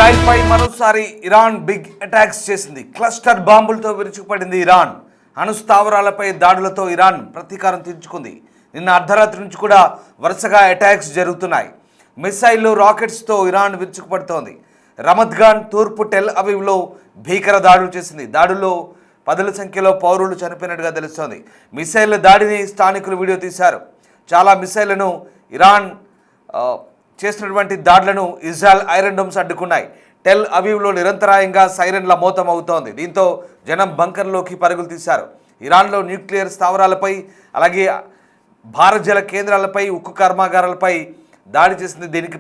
ఇజ్రాయెల్పై మరోసారి Iran big attacks చేసింది. Cluster బాంబులతో విరుచుకుపడింది ఇరాన్. అణుస్థావరాలపై దాడులతో ఇరాన్ ప్రతీకారం తీర్చుకుంది. నిన్న అర్ధరాత్రి నుంచి కూడా వరుసగా అటాక్స్ జరుగుతున్నాయి. మిసైళ్లు, రాకెట్స్తో ఇరాన్ విరుచుకుపడుతోంది. రమద్గాన్, తూర్పు టెల్ అవీవ్లో భీకర దాడులు చేసింది. దాడుల్లో పదుల సంఖ్యలో పౌరులు చనిపోయినట్టుగా తెలుస్తోంది. మిసైళ్ల దాడిని స్థానికులు వీడియో తీశారు. చాలా మిసైళ్లను ఇరాన్ చేసినటువంటి దాడులను ఇజ్రాయెల్ ఐరన్ డోమ్స్ అడ్డుకున్నాయి. టెల్ అవీవ్లో నిరంతరాయంగా సైరన్ల మోతం అవుతోంది. దీంతో జనం బంకర్లోకి పరుగులు తీశారు. ఇరాన్లో న్యూక్లియర్ స్థావరాలపై, అలాగే భారజల కేంద్రాలపై, ఉక్కు కర్మాగారాలపై దాడి చేసింది. దీనికి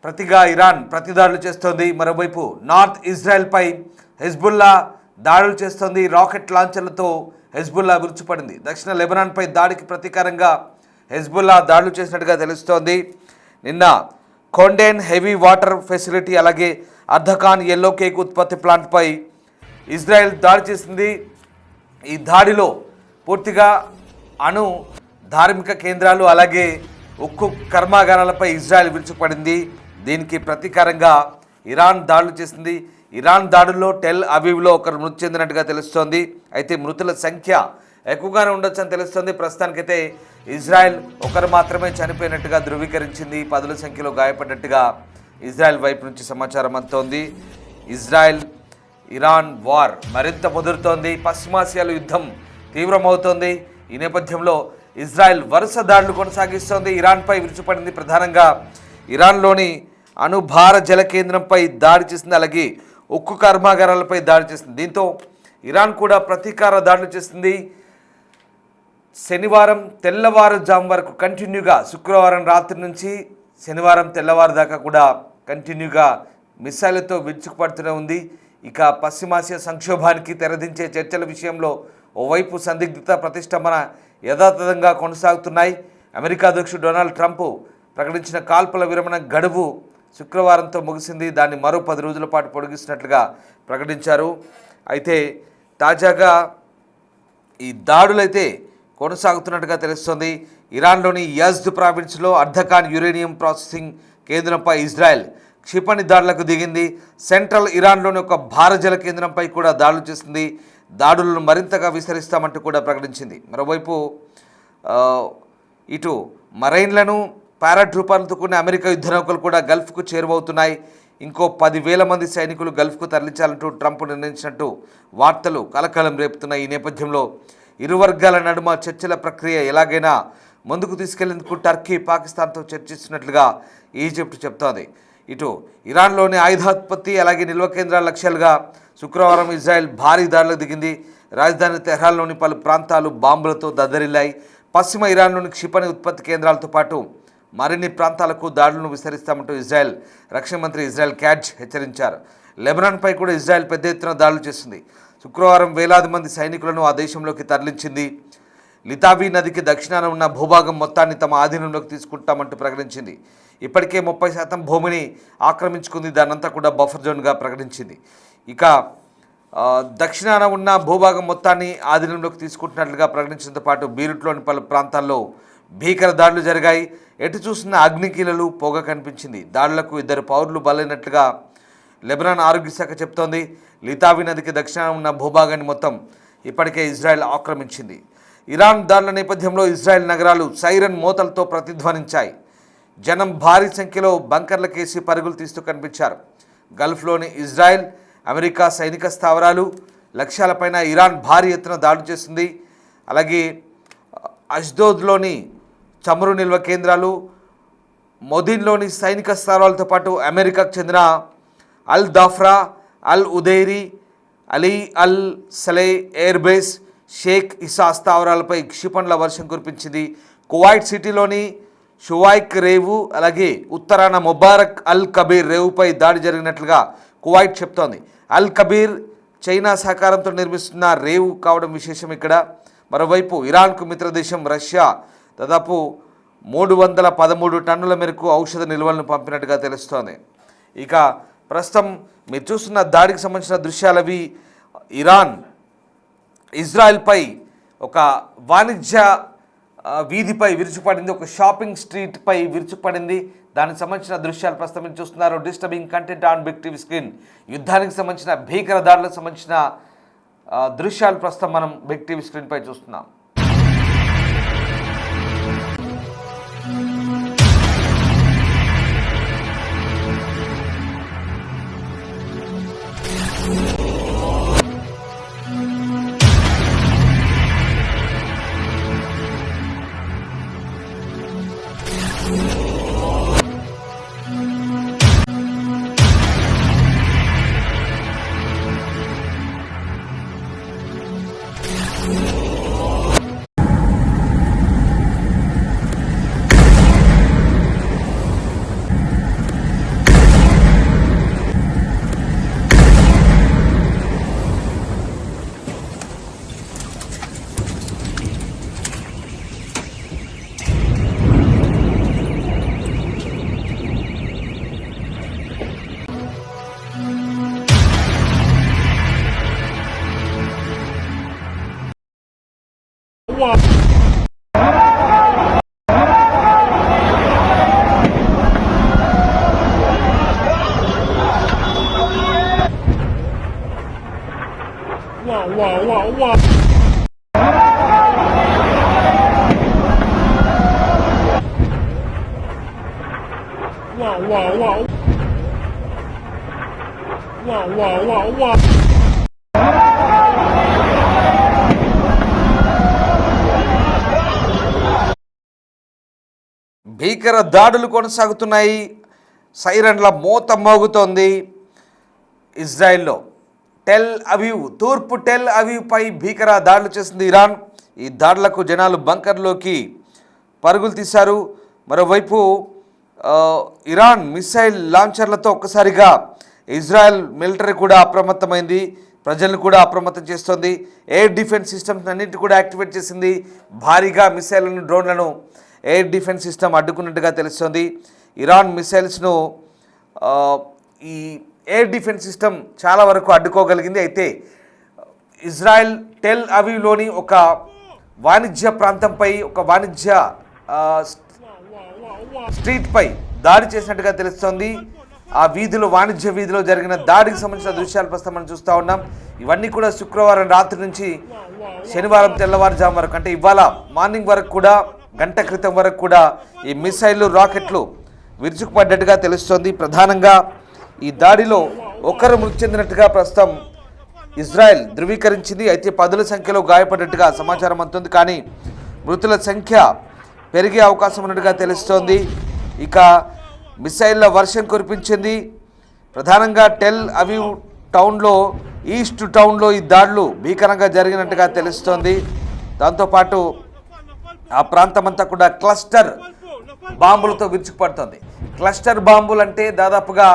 ప్రతిగా ఇరాన్ ప్రతిదాడులు చేస్తోంది. మరోవైపు నార్త్ ఇజ్రాయెల్పై హెజ్బుల్లా దాడులు చేస్తోంది. రాకెట్ లాంచర్లతో హెజ్బుల్లా విరుచుపడింది. దక్షిణ లెబనాన్పై దాడికి ప్రతీకారంగా హెజ్బుల్లా దాడులు చేసినట్టుగా తెలుస్తోంది. నిన్న కొండేన్ హెవీ వాటర్ ఫెసిలిటీ, అలాగే అర్ధకాన్ ఎల్లో కేక్ ఉత్పత్తి ప్లాంట్పై ఇజ్రాయెల్ దాడి చేసింది. ఈ దాడిలో పూర్తిగా అణు ధార్మిక కేంద్రాలు, అలాగే ఉక్కు కర్మాగారాలపై ఇజ్రాయెల్ విరుచుకుపడింది. దీనికి ప్రతీకారంగా ఇరాన్ దాడులు చేసింది. ఇరాన్ దాడుల్లో టెల్ అవీవ్లో ఒకరు మృతి చెందినట్టుగా తెలుస్తోంది. అయితే మృతుల సంఖ్య ఎక్కువగానే ఉండొచ్చు అని తెలుస్తుంది. ప్రస్తుతానికైతే ఇజ్రాయెల్ ఒకరు మాత్రమే చనిపోయినట్టుగా ధృవీకరించింది. పదుల సంఖ్యలో గాయపడ్డట్టుగా ఇజ్రాయెల్ వైపు నుంచి సమాచారం అందుతోంది. ఇజ్రాయెల్ ఇరాన్ వార్ మరింత ముదురుతోంది. పశ్చిమాసియాలో యుద్ధం తీవ్రమవుతోంది. ఈ నేపథ్యంలో ఇజ్రాయెల్ వరుస దాడులు కొనసాగిస్తోంది. ఇరాన్పై విరుచుపడింది. ప్రధానంగా ఇరాన్లోని అణుభార జల కేంద్రంపై దాడి చేసింది, అలాగే ఉక్కు కర్మాగారాలపై దాడి చేసింది. దీంతో ఇరాన్ కూడా ప్రతీకార దాడులు చేసింది. శనివారం తెల్లవారుజాము వరకు కంటిన్యూగా, శుక్రవారం రాత్రి నుంచి శనివారం తెల్లవారు దాకా కూడా కంటిన్యూగా మిసైళ్లతో విరుచుకుపడుతూనే ఉంది. ఇక పశ్చిమాసియా సంక్షోభానికి తెరదించే చర్చల విషయంలో ఓవైపు సందిగ్ధత, ప్రతిష్టంభన యథాతథంగా కొనసాగుతున్నాయి. అమెరికా అధ్యక్షుడు డొనాల్డ్ ట్రంప్ ప్రకటించిన కాల్పుల విరమణ గడువు శుక్రవారంతో ముగిసింది. దాన్ని మరో 10 రోజుల పాటు పొడిగిస్తున్నట్లుగా ప్రకటించారు. అయితే తాజాగా ఈ దాడులైతే కొనసాగుతున్నట్టుగా తెలుస్తోంది. ఇరాన్లోని యజ్ద్ ప్రావిన్స్లో అర్ధకాన్ యురేనియం ప్రాసెసింగ్ కేంద్రంపై ఇజ్రాయెల్ క్షిపణి దాడులకు దిగింది. సెంట్రల్ ఇరాన్లోని ఒక భారజల కేంద్రంపై కూడా దాడులు చేసింది. దాడులను మరింతగా విస్తరిస్తామంటూ కూడా ప్రకటించింది. మరోవైపు ఇటు మరైన్లను, పారాట్రూపర్లతో కూడిన అమెరికా యుద్ధ నౌకలు కూడా గల్ఫ్కు చేరువవుతున్నాయి. ఇంకో 10,000 మంది సైనికులు గల్ఫ్కు తరలించాలంటూ ట్రంప్ నిర్ణయించినట్టు వార్తలు కలకలం రేపుతున్నాయి. ఈ నేపథ్యంలో ఇరు వర్గాల నడుమ చర్చల ప్రక్రియ ఎలాగైనా ముందుకు తీసుకెళ్లేందుకు టర్కీ, పాకిస్తాన్తో చర్చిస్తున్నట్లుగా ఈజిప్ట్ చెప్తోంది. ఇటు ఇరాన్లోని ఆయుధాత్పత్తి, అలాగే నిల్వ కేంద్రాల లక్ష్యాలుగా శుక్రవారం ఇజ్రాయెల్ భారీ దాడులకు దిగింది. రాజధాని తెహ్రాన్లోని పలు ప్రాంతాలు బాంబులతో దద్దరిల్లాయి. పశ్చిమ ఇరాన్లోని క్షిపణి ఉత్పత్తి కేంద్రాలతో పాటు మరిన్ని ప్రాంతాలకు దాడులను విస్తరిస్తామంటూ ఇజ్రాయెల్ రక్షణ మంత్రి ఇజ్రాయెల్ క్యాడ్జ్ హెచ్చరించారు. లెబనాన్పై కూడా ఇజ్రాయెల్ పెద్ద ఎత్తున దాడులు చేసింది. శుక్రవారం వేలాది మంది సైనికులను ఆ దేశంలోకి తరలించింది. లితావీ నదికి దక్షిణాన ఉన్న భూభాగం మొత్తాన్ని తమ ఆధీనంలోకి తీసుకుంటామంటూ ప్రకటించింది. ఇప్పటికే 30% భూమిని ఆక్రమించుకుంది. దానంతా కూడా బఫర్ జోన్గా ప్రకటించింది. ఇక దక్షిణాన ఉన్న భూభాగం మొత్తాన్ని ఆధీనంలోకి తీసుకుంటున్నట్లుగా ప్రకటించడంతో పాటు బీరుట్లోని పలు ప్రాంతాల్లో భీకర దాడులు జరిగాయి. ఎటు చూసిన అగ్నికీలలు, పొగ కనిపించింది. దాడులకు 2 పౌరులు బలైనట్లుగా లెబనాన్ ఆరోగ్య శాఖ చెప్తోంది. లితావీ నదికి దక్షిణాన ఉన్న భూభాగాన్ని మొత్తం ఇప్పటికే ఇజ్రాయెల్ ఆక్రమించింది. ఇరాన్ దాడుల నేపథ్యంలో ఇజ్రాయెల్ నగరాలు సైరన్ మోతలతో ప్రతిధ్వనించాయి. జనం భారీ సంఖ్యలో బంకర్లకేసి పరుగులు తీస్తూ కనిపించారు. గల్ఫ్లోని ఇజ్రాయెల్, అమెరికా సైనిక స్థావరాలు, లక్ష్యాలపైన ఇరాన్ భారీ ఎత్తున దాడులు చేసింది. అలాగే అష్దోద్లోని చమురు నిల్వ కేంద్రాలు, మొదిన్లోని సైనిక స్థావరాలతో పాటు అమెరికాకు చెందిన అల్ దాఫ్రా, అల్ ఉదైరీ, అలీ అల్ సలే ఎయిర్ బేస్, షేక్ ఇసా స్థావరాలపై క్షిపణుల వర్షం కురిపించింది. కువైట్ సిటీలోని షువైక్ రేవు, అలాగే ఉత్తరాన ముబారక్ అల్ కబీర్ రేవుపై దాడి జరిగినట్లుగా కువైట్ చెప్తోంది. అల్ కబీర్ చైనా సహకారంతో నిర్మిస్తున్న రేవు కావడం విశేషం ఇక్కడ. మరోవైపు ఇరాన్కు మిత్రదేశం రష్యా దాదాపు 313 టన్నుల మేరకు ఔషధ నిల్వలను పంపినట్టుగా తెలుస్తోంది. ఇక ప్రస్తుతం మీరు చూస్తున్న దాడికి సంబంధించిన దృశ్యాలవి. ఇరాన్ ఇజ్రాయెల్పై ఒక వాణిజ్య వీధిపై విరుచుపడింది, ఒక షాపింగ్ స్ట్రీట్పై విరుచుపడింది. దానికి సంబంధించిన దృశ్యాలు ప్రస్తుతం మీరు చూస్తున్నారు. Disturbing content on Big TV screen. యుద్ధానికి సంబంధించిన భీకర దాడులకు సంబంధించిన దృశ్యాలు ప్రస్తుతం మనం బిగ్ టీవీ స్క్రీన్ పై చూస్తున్నాం. భీకర దాడులు కొనసాగుతున్నాయి. సైరన్ల మోత మోగుతోంది. ఇజ్రాయెల్లో టెల్ అవీవ్, తూర్పు టెల్ అవీవ్పై భీకర దాడులు చేసింది ఇరాన్. ఈ దాడులకు జనాలు బంకర్లోకి పరుగులు తీశారు. మరోవైపు ఇరాన్ మిసైల్ లాంచర్లతో ఒక్కసారిగా ఇజ్రాయెల్ మిలిటరీ కూడా అప్రమత్తమైంది. ప్రజలను కూడా అప్రమత్తం చేస్తోంది. ఎయిర్ డిఫెన్స్ సిస్టమ్స్ అన్నింటి కూడా యాక్టివేట్ చేసింది. భారీగా మిసైళ్లను, డ్రోన్లను ఎయిర్ డిఫెన్స్ సిస్టమ్ అడ్డుకున్నట్టుగా తెలుస్తోంది. ఇరాన్ మిసైల్స్ను ఈ ఎయిర్ డిఫెన్స్ సిస్టమ్ చాలా వరకు అడ్డుకోగలిగింది. అయితే ఇజ్రాయెల్ టెల్ అవీవ్లోని ఒక వాణిజ్య ప్రాంతంపై, ఒక వాణిజ్య స్ట్రీట్పై దాడి చేసినట్టుగా తెలుస్తోంది. ఆ వీధిలో, వాణిజ్య వీధిలో జరిగిన దాడికి సంబంధించిన దృశ్యాలు ప్రస్తుతం మనం చూస్తూ ఉన్నాం. ఇవన్నీ కూడా శుక్రవారం రాత్రి నుంచి శనివారం తెల్లవారుజాము వరకు, అంటే ఇవాళ మార్నింగ్ వరకు కూడా, గంట క్రితం వరకు కూడా ఈ మిసైళ్లు, రాకెట్లు విరుచుకుపడ్డట్టుగా తెలుస్తోంది. ప్రధానంగా ఈ దాడిలో ఒకరు మృతి చెందినట్టుగా ప్రస్తుతం ఇజ్రాయెల్ ధృవీకరించింది. అయితే పదుల సంఖ్యలో గాయపడ్డట్టుగా సమాచారం అందుతుంది. కానీ మృతుల సంఖ్య పెరిగే అవకాశం ఉన్నట్టుగా తెలుస్తోంది. ఇక మిసైళ్ల వర్షం కురిపించింది. ప్రధానంగా టెల్ అవీవ్ టౌన్లో, ఈస్ట్ టౌన్లో ఈ దాడులు భీకరంగా జరిగినట్టుగా తెలుస్తోంది. దాంతోపాటు ఆ ప్రాంతమంతా కూడా క్లస్టర్ బాంబులతో విరుచుకుపడుతుంది. క్లస్టర్ బాంబులు అంటే దాదాపుగా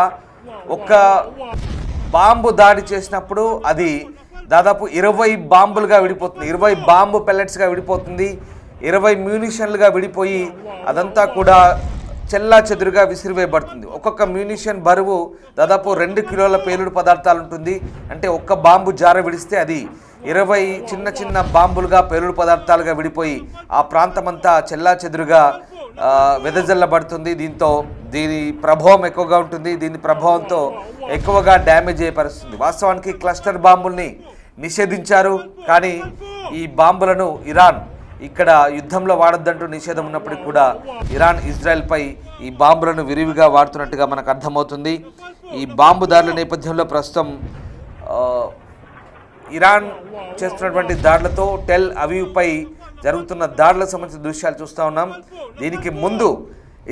ఒక బాంబు దాడి చేసినప్పుడు అది దాదాపు 20 బాంబులుగా విడిపోతుంది, 20 బాంబు పెల్లెట్స్గా విడిపోతుంది, 20 మ్యూనిషన్లుగా విడిపోయి అదంతా కూడా చెల్లా చెదురుగా విసిరివేయబడుతుంది. ఒక్కొక్క మ్యూనిషన్ బరువు దాదాపు 2 కిలోల పేలుడు పదార్థాలు ఉంటుంది. అంటే ఒక్క బాంబు జార విడిస్తే అది 20 చిన్న చిన్న బాంబులుగా, పేలుడు పదార్థాలుగా విడిపోయి ఆ ప్రాంతమంతా చెల్లా చెదురుగా వెదజల్లబడుతుంది. దీని ప్రభావం ఎక్కువగా ఉంటుంది. దీని ప్రభావంతో ఎక్కువగా డ్యామేజ్ అయ్యే పరిస్థితుంది. వాస్తవానికి క్లస్టర్ బాంబుల్ని నిషేధించారు. కానీ ఈ బాంబులను ఇరాన్ ఇక్కడ యుద్ధంలో వాడొద్దంటూ నిషేధం ఉన్నప్పటికీ కూడా ఇరాన్ ఇజ్రాయెల్పై ఈ బాంబులను విరివిగా వాడుతున్నట్టుగా మనకు అర్థమవుతుంది. ఈ బాంబు దాడుల నేపథ్యంలో ప్రస్తుతం ఇరాన్ చేస్తున్నటువంటి దాడులతో టెల్ అవీవ్పై జరుగుతున్న దాడులకు సంబంధించిన దృశ్యాలు చూస్తూ ఉన్నాం. దీనికి ముందు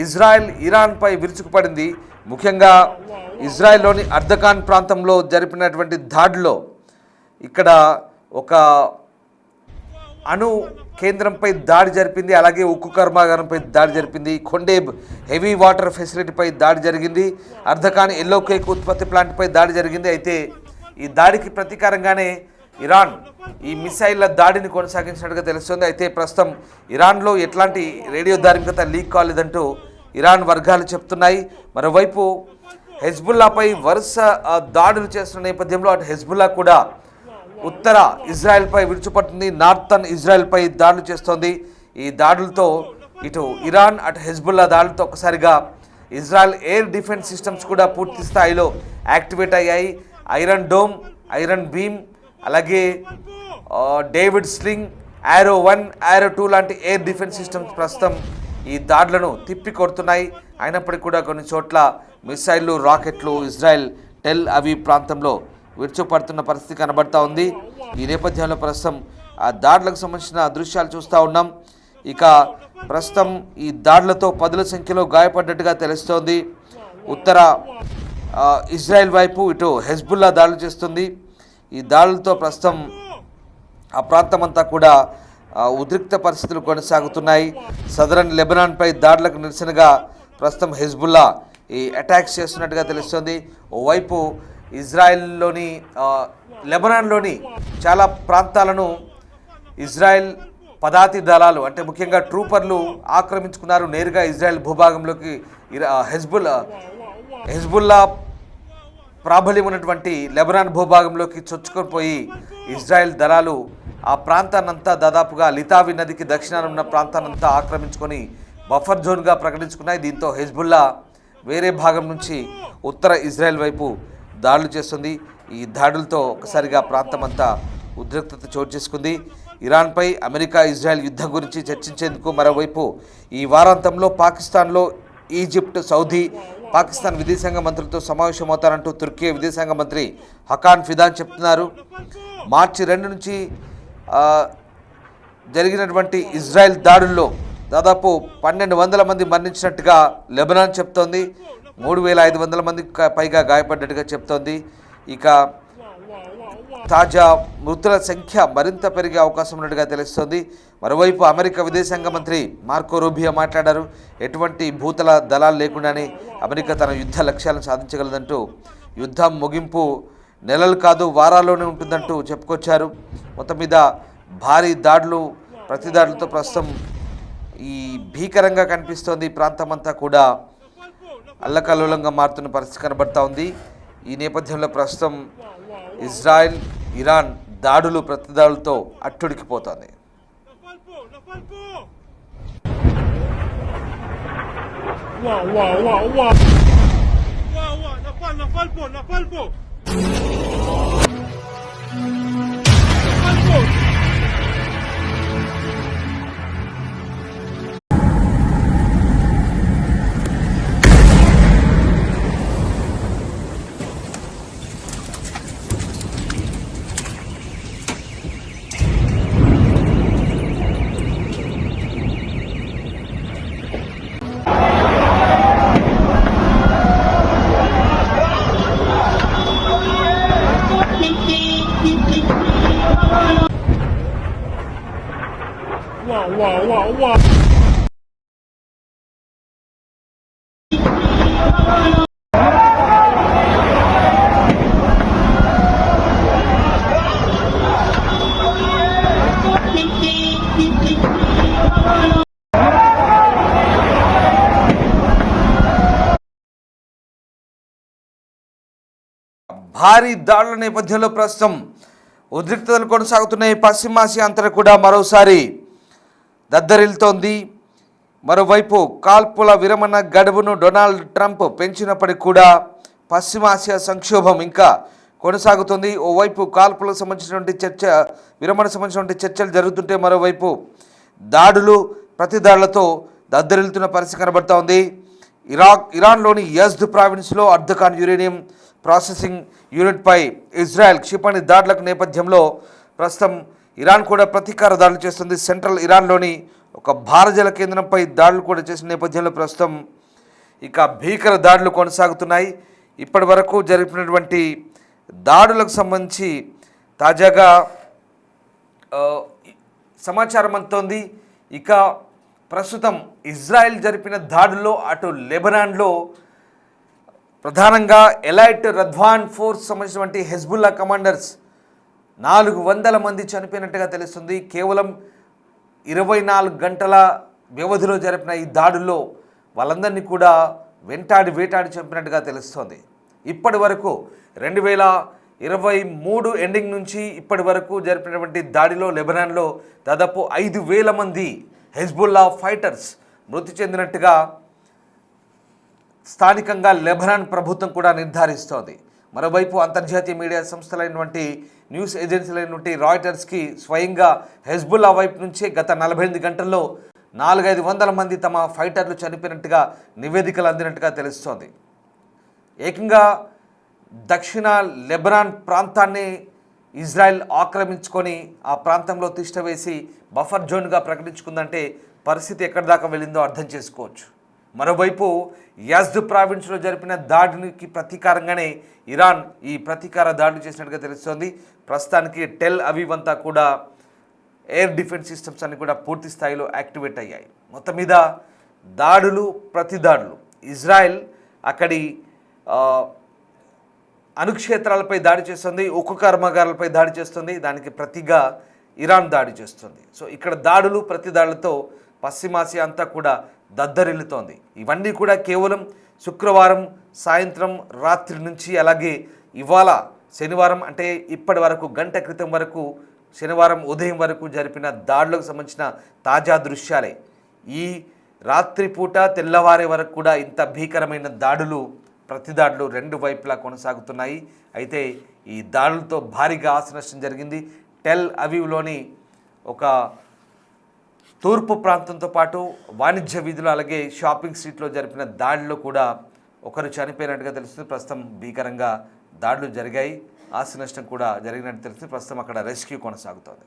ఇజ్రాయెల్ ఇరాన్పై విరుచుకుపడింది. ముఖ్యంగా ఇజ్రాయెల్లోని అర్దకాన్ ప్రాంతంలో జరిపినటువంటి దాడిలో ఇక్కడ ఒక అణు కేంద్రంపై దాడి జరిపింది. అలాగే ఉక్కు కర్మాగారంపై దాడి జరిపింది. ఖొండేబ్ హెవీ వాటర్ ఫెసిలిటీపై దాడి జరిగింది. అర్ధకాన్ ఎల్లో కేక్ ఉత్పత్తి ప్లాంట్పై దాడి జరిగింది. అయితే ఈ దాడికి ప్రతీకారంగానే ఇరాన్ ఈ మిసైళ్ల దాడిని కొనసాగించినట్టుగా తెలుస్తుంది. అయితే ప్రస్తుతం ఇరాన్లో ఎట్లాంటి రేడియో ధార్మికత లీక్ కాలేదంటూ ఇరాన్ వర్గాలు చెప్తున్నాయి. మరోవైపు హెజ్బుల్లాపై వరుస దాడులు చేస్తున్న నేపథ్యంలో అటు హెజ్బుల్లా కూడా ఉత్తర ఇజ్రాయెల్పై విరుచుపడుతుంది. నార్థన్ ఇజ్రాయెల్పై దాడులు చేస్తోంది. ఈ దాడులతో ఇటు ఇరాన్, అటు హెజ్బుల్లా దాడులతో ఒకసారిగా ఇజ్రాయెల్ ఎయిర్ డిఫెన్స్ సిస్టమ్స్ కూడా పూర్తి స్థాయిలో యాక్టివేట్ అయ్యాయి. ఐరన్ డోమ్, ఐరన్ బీమ్, అలాగే డేవిడ్ స్లింగ్, యారో 1, యారో 2 లాంటి ఎయిర్ డిఫెన్స్ సిస్టమ్స్ ప్రస్తుతం ఈ దాడులను తిప్పి కొడుతున్నాయి. అయినప్పటికీ కూడా కొన్ని చోట్ల మిసైళ్ళు, రాకెట్లు ఇజ్రాయెల్ టెల్ అవీవ్ ప్రాంతంలో విరుచుపడుతున్న పరిస్థితి కనబడతా ఉంది. ఈ నేపథ్యంలో ప్రస్తుతం ఆ దాడులకు సంబంధించిన దృశ్యాలు చూస్తూ ఉన్నాం. ఇక ప్రస్తుతం ఈ దాడులతో 10ల సంఖ్యలో గాయపడ్డట్టుగా తెలుస్తోంది. ఉత్తర ఇజ్రాయెల్ వైపు ఇటు హెజ్బుల్లా దాడులు చేస్తుంది. ఈ దాడులతో ప్రస్తుతం ఆ ప్రాంతం అంతా కూడా ఉద్రిక్త పరిస్థితులు కొనసాగుతున్నాయి. సదరన్ లెబనాన్పై దాడులకు నిరసనగా ప్రస్తుతం హెజ్బుల్లా ఈ అటాక్స్ చేస్తున్నట్టుగా తెలుస్తుంది. ఓవైపు ఇజ్రాయెల్లోని లెబనాన్లోని చాలా ప్రాంతాలను ఇజ్రాయెల్ పదాతి దళాలు అంటే ముఖ్యంగా ట్రూపర్లు ఆక్రమించుకున్నారు. నేరుగా ఇజ్రాయెల్ భూభాగంలోకి హెజ్బుల్లా ప్రాబల్యం ఉన్నటువంటి లెబనాన్ భూభాగంలోకి చొచ్చుకొని పోయి ఇజ్రాయెల్ దళాలు ఆ ప్రాంతాన్నంతా దాదాపుగా లితావి నదికి దక్షిణాన ఉన్న ప్రాంతాన్నంతా ఆక్రమించుకొని బఫర్ జోన్గా ప్రకటించుకున్నాయి. దీంతో హెజ్బుల్లా వేరే భాగం నుంచి ఉత్తర ఇజ్రాయెల్ వైపు దాడులు చేస్తుంది. ఈ దాడులతో ఒకసారిగా ప్రాంతం అంతా ఉద్రిక్తత చోటు చేసుకుంది. ఇరాన్పై అమెరికా ఇజ్రాయెల్ యుద్ధం గురించి చర్చించేందుకు మరోవైపు ఈ వారాంతంలో పాకిస్తాన్లో ఈజిప్ట్, సౌదీ, పాకిస్తాన్ విదేశాంగ మంత్రులతో సమావేశమవుతారంటూ తుర్కీ విదేశాంగ మంత్రి హకాన్ ఫిదాన్ చెప్తున్నారు. మార్చి 2 నుంచి జరిగినటువంటి ఇజ్రాయెల్ దాడుల్లో దాదాపు 1200 మంది మరణించినట్టుగా లెబనాన్ చెప్తోంది. 3500 మంది పైగా గాయపడ్డట్టుగా చెప్తోంది. ఇక తాజా మృతుల సంఖ్య మరింత పెరిగే అవకాశం ఉన్నట్టుగా తెలుస్తోంది. మరోవైపు అమెరికా విదేశాంగ మంత్రి మార్కో రూబియో మాట్లాడారు. ఎటువంటి భూతల దళాలు లేకుండానే అమెరికా తన యుద్ధ లక్ష్యాలను సాధించగలదంటూ, యుద్ధం ముగింపు నెలలు కాదు వారాల్లోనే ఉంటుందంటూ చెప్పుకొచ్చారు. మొత్తం మీద భారీ దాడులు, ప్రతి దాడులతో ప్రస్తుతం ఈ భీకరంగా కనిపిస్తోంది. ఈ ప్రాంతం అంతా కూడా అల్లకల్లోలంగా మారుతున్న పరిస్థితి కనబడతా ఉంది. ఈ నేపథ్యంలో ప్రస్తుతం ఇజ్రాయెల్, ఇరాన్ దాడులు, ప్రతిదాడులతో అట్టుడికిపోతోంది. భారీ దాడుల నేపథ్యంలో ప్రస్తుతం ఉద్రిక్తతలు కొనసాగుతున్నాయి. పశ్చిమాసియా అంతటా కూడా మరోసారి దద్దరిల్తోంది. మరోవైపు కాల్పుల విరమణ గడువును డొనాల్డ్ ట్రంప్ పెంచినప్పటికీ కూడా పశ్చిమాసియా సంక్షోభం ఇంకా కొనసాగుతుంది. ఓవైపు కాల్పులకు సంబంధించినటువంటి విరమణ సంబంధించినటువంటి చర్చలు జరుగుతుంటే మరోవైపు దాడులు, ప్రతి దాడులతో దద్దరిల్తున్న పరిస్థితి కనబడతా ఉంది. ఇరాన్లోని యజ్ద్ ప్రావిన్స్లో అర్ధకాన్ యురేనియం ప్రాసెసింగ్ యూనిట్పై ఇజ్రాయెల్ క్షిపణి దాడులకు నేపథ్యంలో ప్రస్తుతం ఇరాన్ కూడా ప్రతీకార దాడులు చేస్తుంది. సెంట్రల్ ఇరాన్లోని ఒక భారజల కేంద్రంపై దాడులు కూడా చేసిన నేపథ్యంలో ప్రస్తుతం ఇక భీకర దాడులు కొనసాగుతున్నాయి. ఇప్పటి వరకు జరిపినటువంటి దాడులకు సంబంధించి తాజాగా సమాచారం అందుతోంది. ఇక ప్రస్తుతం ఇజ్రాయెల్ జరిపిన దాడుల్లో అటు లెబనాన్లో ప్రధానంగా ఎలైట్ రద్వాన్ ఫోర్స్ సంబంధించినటువంటి హెజ్బుల్లా కమాండర్స్ 400 మంది చనిపోయినట్టుగా తెలుస్తుంది. కేవలం 24 గంటల వ్యవధిలో జరిపిన ఈ దాడుల్లో వాళ్ళందరినీ కూడా వేటాడి చంపినట్టుగా తెలుస్తోంది. ఇప్పటి వరకు 2023 ఎండింగ్ నుంచి ఇప్పటి వరకు జరిపినటువంటి దాడిలో లెబనాన్లో దాదాపు 5,000 మంది హెజ్బుల్లా ఫైటర్స్ మృతి చెందినట్టుగా స్థానికంగా లెబనాన్ ప్రభుత్వం కూడా నిర్ధారిస్తోంది. మరోవైపు అంతర్జాతీయ మీడియా సంస్థలైనటువంటి న్యూస్ ఏజెన్సీలైనటువంటి రాయిటర్స్కి స్వయంగా హెజ్బుల్లా వైపు నుంచే గత 48 గంటల్లో 400-500 మంది తమ ఫైటర్లు చనిపోయినట్టుగా నివేదికలు అందినట్టుగా తెలుస్తోంది. ఏకంగా దక్షిణ లెబనాన్ ప్రాంతాన్ని ఇజ్రాయెల్ ఆక్రమించుకొని ఆ ప్రాంతంలో తిష్టవేసి బఫర్ జోన్గా ప్రకటించుకుందంటే పరిస్థితి ఎక్కడి దాకా వెళ్ళిందో అర్థం చేసుకోవచ్చు. మరోవైపు యాజ్ద్ ప్రావిన్స్లో జరిపిన దాడికి ప్రతీకారంగానే ఇరాన్ ఈ ప్రతీకార దాడులు చేసినట్టుగా తెలుస్తోంది. ప్రస్తుతానికి టెల్ అవీవ్ అంతా కూడా ఎయిర్ డిఫెన్స్ సిస్టమ్స్ అన్ని కూడా పూర్తి స్థాయిలో యాక్టివేట్ అయ్యాయి. మొత్తం మీద దాడులు ప్రతిదాడులు. ఇజ్రాయెల్ అక్కడి అణుక్షేత్రాలపై దాడి చేస్తుంది, ఉక్కు కర్మాగారాలపై దాడి చేస్తుంది. దానికి ప్రతిగా ఇరాన్ దాడి చేస్తుంది. సో ఇక్కడ దాడులు ప్రతిదాడులతో పశ్చిమాసియా అంతా కూడా దద్దరిల్లుతోంది. ఇవన్నీ కూడా కేవలం శుక్రవారం సాయంత్రం రాత్రి నుంచి అలాగే ఇవాళ శనివారం అంటే ఇప్పటి వరకు గంట క్రితం వరకు శనివారం ఉదయం వరకు జరిపిన దాడులకు సంబంధించిన తాజా దృశ్యాలే. ఈ రాత్రిపూట తెల్లవారే వరకు కూడా ఇంత భీకరమైన దాడులు ప్రతిదాడులు రెండు వైపులా కొనసాగుతున్నాయి. అయితే ఈ దాడులతో భారీగా ఆస్తి నష్టం జరిగింది. టెల్ అవీవ్లోని ఒక తూర్పు ప్రాంతంతో పాటు వాణిజ్య వీధులు అలాగే షాపింగ్ స్ట్రీట్లో జరిపిన దాడిలో కూడా ఒకరు చనిపోయినట్టుగా తెలుస్తుంది. ప్రస్తుతం భీకరంగా దాడులు జరిగాయి, ఆస్తి నష్టం కూడా జరిగినట్టు తెలుస్తుంది. ప్రస్తుతం అక్కడ రెస్క్యూ కొనసాగుతోంది.